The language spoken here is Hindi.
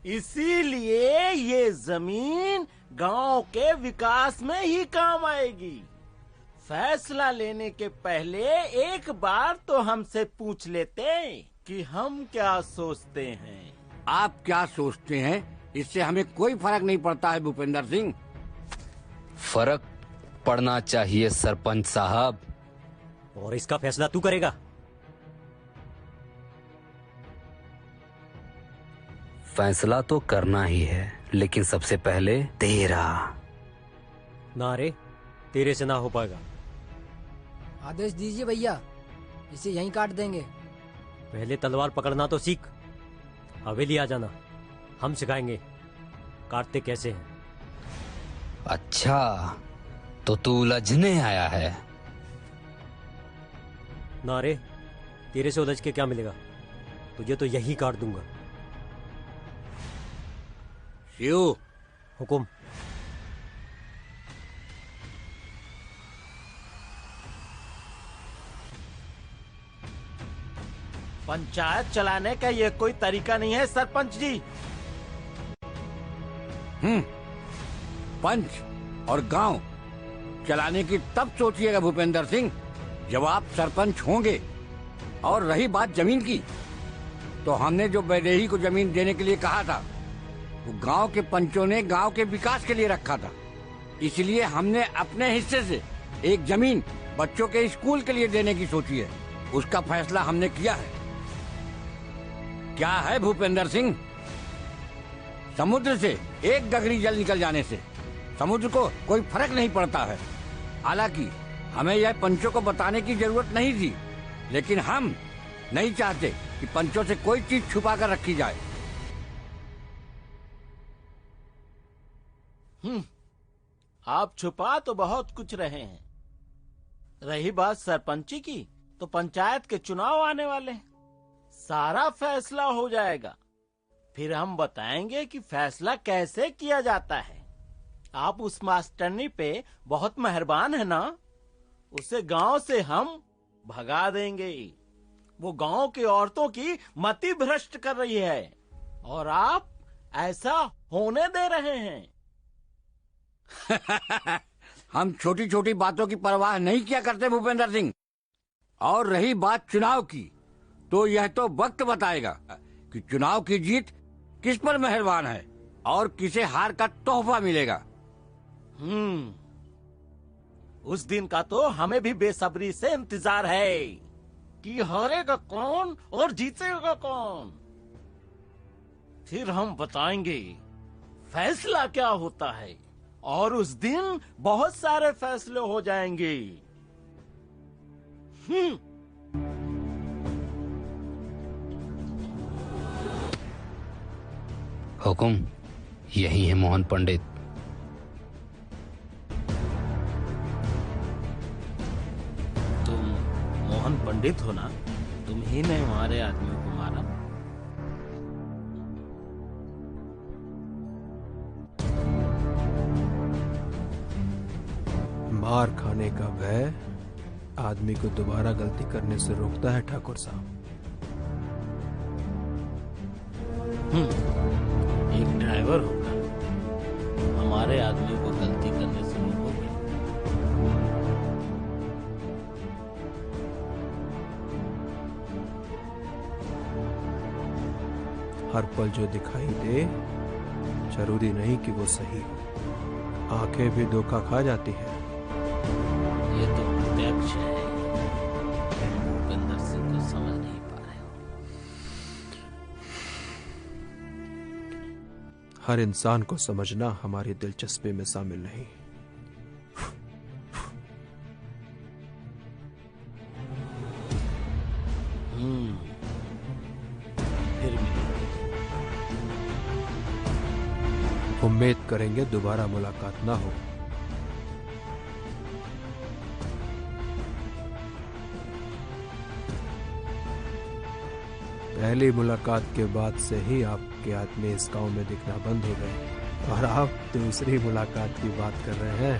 इसीलिए ये जमीन गांव के विकास में ही काम आएगी। फैसला लेने के पहले एक बार तो हमसे पूछ लेते कि हम क्या सोचते हैं। आप क्या सोचते हैं इससे हमें कोई फर्क नहीं पड़ता है भूपेंद्र सिंह। फर्क पड़ना चाहिए सरपंच साहब। और इसका फैसला तू करेगा? फैसला तो करना ही है, लेकिन सबसे पहले तेरा। ना रे, तेरे से ना हो पाएगा। आदेश दीजिए भैया, इसे यहीं काट देंगे। पहले तलवार पकड़ना तो सीख, हवेली आ जाना, हम सिखाएंगे काटते कैसे हैं। अच्छा, तो तू उलझने आया है? ना रे, तेरे से उलझ के क्या मिलेगा, तुझे तो यही काट दूंगा। शिव, हुकुम। पंचायत चलाने का ये कोई तरीका नहीं है सरपंच जी। पंच और गांव चलाने की तब सोचिएगा भूपेंद्र सिंह जब आप सरपंच होंगे। और रही बात जमीन की, तो हमने जो बैदेही को जमीन देने के लिए कहा था वो गांव के पंचों ने गांव के विकास के लिए रखा था। इसलिए हमने अपने हिस्से से एक जमीन बच्चों के स्कूल के लिए देने की सोची है। उसका फैसला हमने किया है। क्या है भूपेंद्र सिंह, समुद्र से एक गगरी जल निकल जाने से समुद्र को कोई फर्क नहीं पड़ता है। हालांकि हमें यह पंचों को बताने की जरूरत नहीं थी, लेकिन हम नहीं चाहते कि पंचों से कोई चीज छुपा कर रखी जाए। आप छुपा तो बहुत कुछ रहे हैं। रही बात सरपंची की, तो पंचायत के चुनाव आने वाले हैं, सारा फैसला हो जाएगा। फिर हम बताएंगे कि फैसला कैसे किया जाता है। आप उस मास्टरनी पे बहुत मेहरबान है ना, उसे गांव से हम भगा देंगे। वो गांव की औरतों की मति भ्रष्ट कर रही है और आप ऐसा होने दे रहे हैं। हम छोटी छोटी बातों की परवाह नहीं किया करते भूपेंद्र सिंह। और रही बात चुनाव की, तो यह तो वक्त बताएगा कि चुनाव की जीत किस पर मेहरबान है और किसे हार का तोहफा मिलेगा। उस दिन का तो हमें भी बेसब्री से इंतजार है कि हारेगा कौन और जीतेगा कौन। फिर हम बताएंगे फैसला क्या होता है, और उस दिन बहुत सारे फैसले हो जाएंगे। हुकुम, यही है मोहन पंडित। तुम मोहन पंडित हो ना? तुम ही ने हमारे आदमियों को मारा। मार खाने का भय आदमी को दोबारा गलती करने से रोकता है ठाकुर साहब। एक ड्राइवर होगा, हमारे आदमी को गलती करने से रोकोगे? हर पल जो दिखाई दे जरूरी नहीं कि वो सही हो। आंखें भी धोखा खा जाती है। ये तो प्रत्यक्ष है, भूपेंद्र सिंह को समझ नहीं पा रहे हो। हर इंसान को समझना हमारी दिलचस्पी में शामिल नहीं। फिर मिलेंगे। उम्मीद करेंगे दोबारा मुलाकात ना हो। पहली मुलाकात के बाद से ही आपके आदमी इस गांव में दिखना बंद हो गए और आप दूसरी मुलाकात की बात कर रहे हैं।